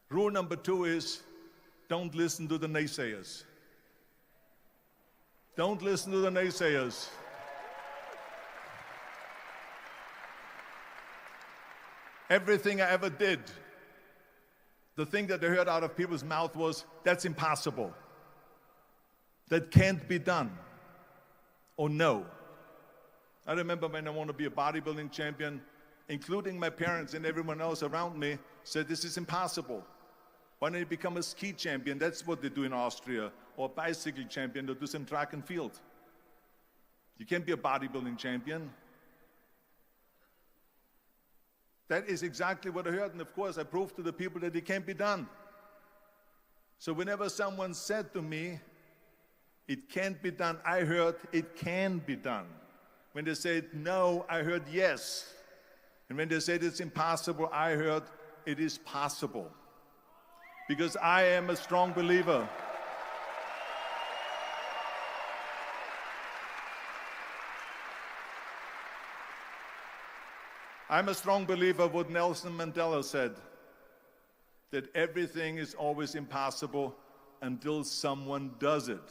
Rule number 2 is, don't listen to the naysayers. Don't listen to the naysayers. Everything I ever did, the thing that I heard out of people's mouth was, that's impossible. That can't be done. Or no. I remember when I wanted to be a bodybuilding champion, including my parents and everyone else around me, said this is impossible. Why don't you become a ski champion? That's what they do in Austria. Or a bicycle champion, they do some track and field. You can't be a bodybuilding champion. That is exactly what I heard, and of course I proved to the people that it can't be done. So whenever someone said to me, it can't be done, I heard it can be done. When they said no, I heard yes. And when they said it's impossible, I heard it is possible. Because I am a strong believer. I'm a strong believer of what Nelson Mandela said, that everything is always impossible until someone does it.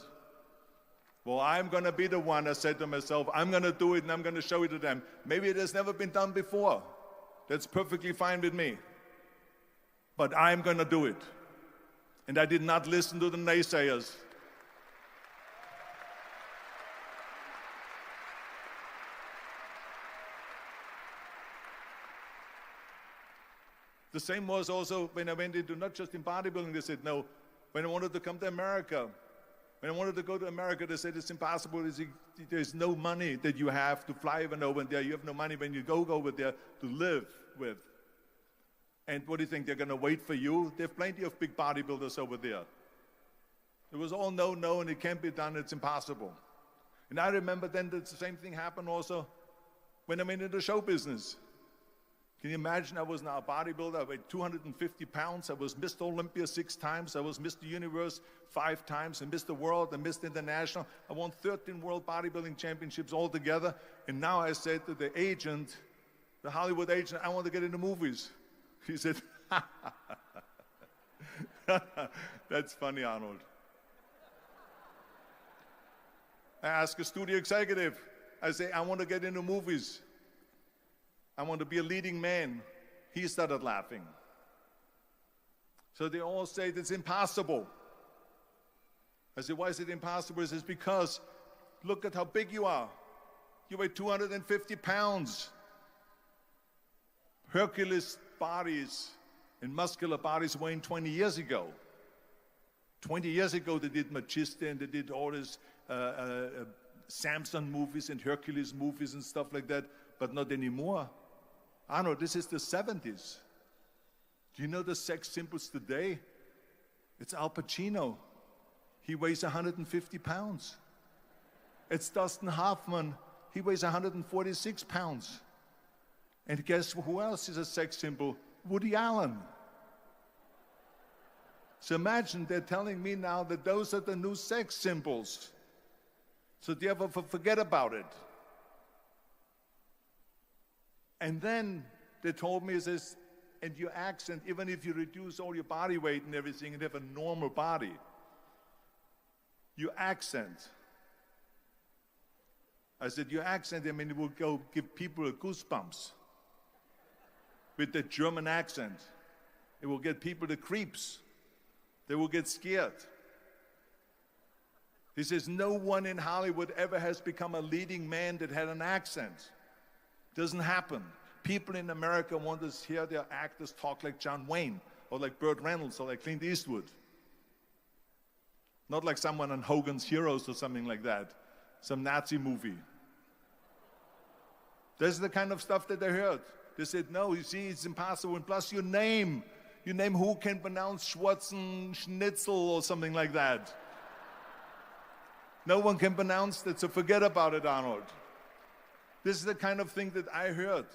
Well, I'm going to be the one, I said to myself, I'm going to do it and I'm going to show it to them. Maybe it has never been done before. That's perfectly fine with me. But I'm going to do it. And I did not listen to the naysayers. The same was also when I went into, not just in bodybuilding, they said no. When I wanted to come to America, when I wanted to go to America, they said it's impossible. There's no money that you have to fly even over there. You have no money when you go over there to live with. And what do you think, they're going to wait for you? They have plenty of big bodybuilders over there. It was all no, no, and it can't be done, it's impossible. And I remember then that the same thing happened also when I went into the show business. Can you imagine, I was now a bodybuilder, I weighed 250 pounds, I was Mr. Olympia 6 times, I was Mr. Universe 5 times, and Mr. World and Mr. International. I won 13 World Bodybuilding Championships altogether, and now I said to the agent, the Hollywood agent, I want to get into movies. He said, that's funny, Arnold. I asked a studio executive, I say, I want to get into movies. I want to be a leading man. He started laughing. So they all say it's impossible. I said, why is it impossible? He says, because look at how big you are. You weigh 250 pounds. Hercules bodies and muscular bodies weighing 20 years ago. 20 years ago, they did Machista and they did all these Samson movies and Hercules movies and stuff like that, but not anymore. Arnold, this is the 70s. Do you know the sex symbols today? It's Al Pacino. He weighs 150 pounds. It's Dustin Hoffman. He weighs 146 pounds. And guess who else is a sex symbol? Woody Allen. So imagine they're telling me now that those are the new sex symbols. So therefore, forget about it. And then they told me, says, and your accent, even if you reduce all your body weight and everything and have a normal body, your accent. I said, your accent, I mean, it will go give people goosebumps. With the German accent, it will get people the creeps. They will get scared. He says, no one in Hollywood ever has become a leading man that had an accent. Doesn't happen. People in America want to hear their actors talk like John Wayne, or like Burt Reynolds, or like Clint Eastwood. Not like someone on Hogan's Heroes or something like that, some Nazi movie. This is the kind of stuff that they heard. They said, no, you see, it's impossible. And plus your name who can pronounce Schwarzenegger or something like that. No one can pronounce that, so forget about it, Arnold. This is the kind of thing that I heard.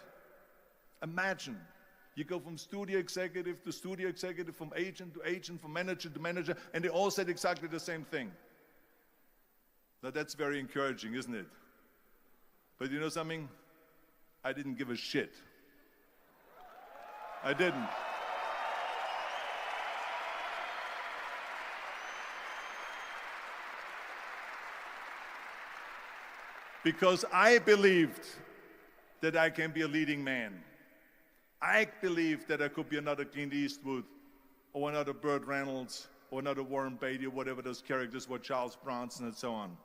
Imagine, you go from studio executive to studio executive, from agent to agent, from manager to manager, and they all said exactly the same thing. Now that's very encouraging, isn't it? But you know something? I didn't give a shit. I didn't. because I believed that I can be a leading man. I believed that I could be another Clint Eastwood or another Burt Reynolds or another Warren Beatty or whatever those characters were, Charles Bronson and so on.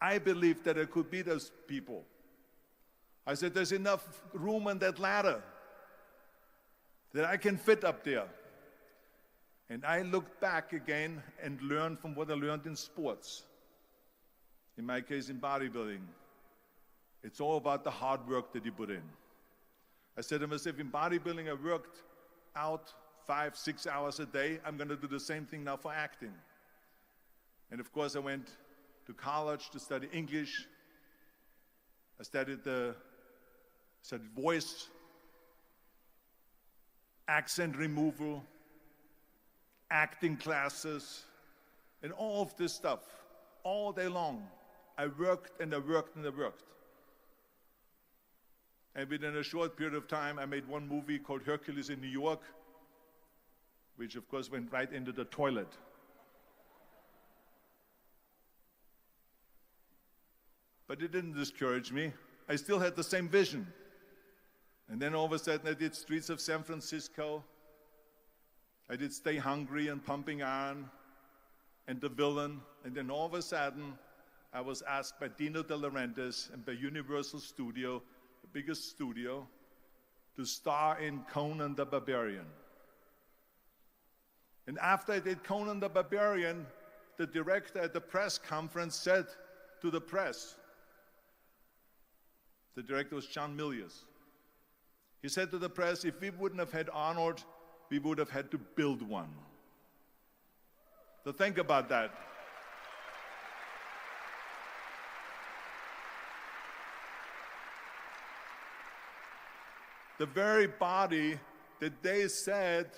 I believed that I could be those people. I said, there's enough room on that ladder that I can fit up there. And I looked back again and learned from what I learned in sports. In my case, in bodybuilding. It's all about the hard work that you put in. I said to myself, in bodybuilding, I worked out 5-6 hours a day. I'm going to do the same thing now for acting. And of course, I went to college to study English. I studied voice, accent removal, acting classes, and all of this stuff, all day long. I worked and I worked and I worked. And within a short period of time, I made one movie called Hercules in New York, which of course went right into the toilet. But it didn't discourage me. I still had the same vision. And then all of a sudden I did Streets of San Francisco. I did Stay Hungry and Pumping Iron and The Villain. And then all of a sudden I was asked by Dino De Laurentiis and by Universal Studio, the biggest studio, to star in Conan the Barbarian. And after I did Conan the Barbarian, the director at the press conference said to the press, the director was John Milius. He said to the press, if we wouldn't have had Arnold, we would have had to build one. So think about that. The very body that they said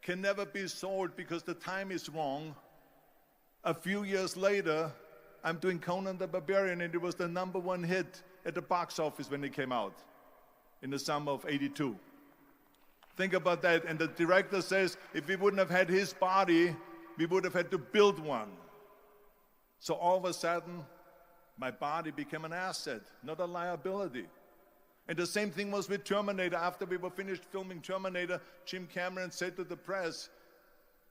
can never be sold because the time is wrong. A few years later, I'm doing Conan the Barbarian, and it was the #1 hit at the box office when it came out in the summer of '82. Think about that. And the director says, if we wouldn't have had his body, we would have had to build one. So all of a sudden, my body became an asset, not a liability. And the same thing was with Terminator. After we were finished filming Terminator, Jim Cameron said to the press,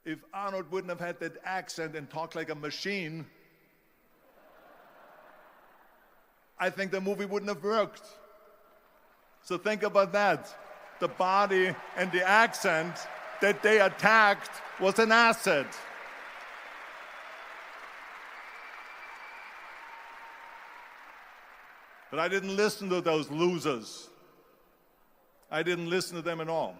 if Arnold wouldn't have had that accent and talked like a machine, I think the movie wouldn't have worked. So think about that. The body and the accent that they attacked was an asset. But I didn't listen to those losers. I didn't listen to them at all.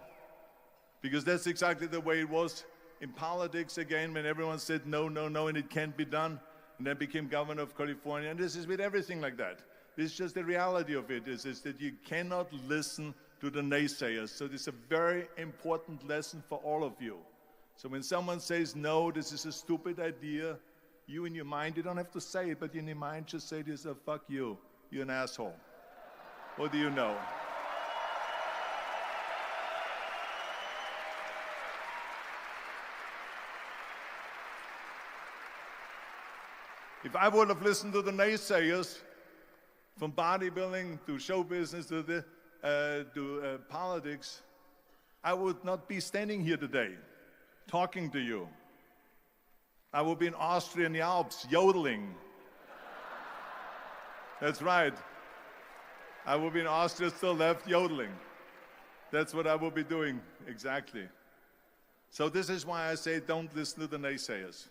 Because that's exactly the way it was in politics again, when everyone said no, no, no, and it can't be done. And then became governor of California. And this is with everything like that. This is just the reality of it, is that you cannot listen to the naysayers. So this is a very important lesson for all of you. So when someone says, no, this is a stupid idea, you in your mind, you don't have to say it, but in your mind just say to yourself, fuck you, you're an asshole. What do you know? If I would have listened to the naysayers, from bodybuilding to show business to politics, I would not be standing here today talking to you. I would be in Austria in the Alps yodeling. That's right. I would be in Austria still left yodeling. That's what I will be doing, exactly. So this is why I say don't listen to the naysayers.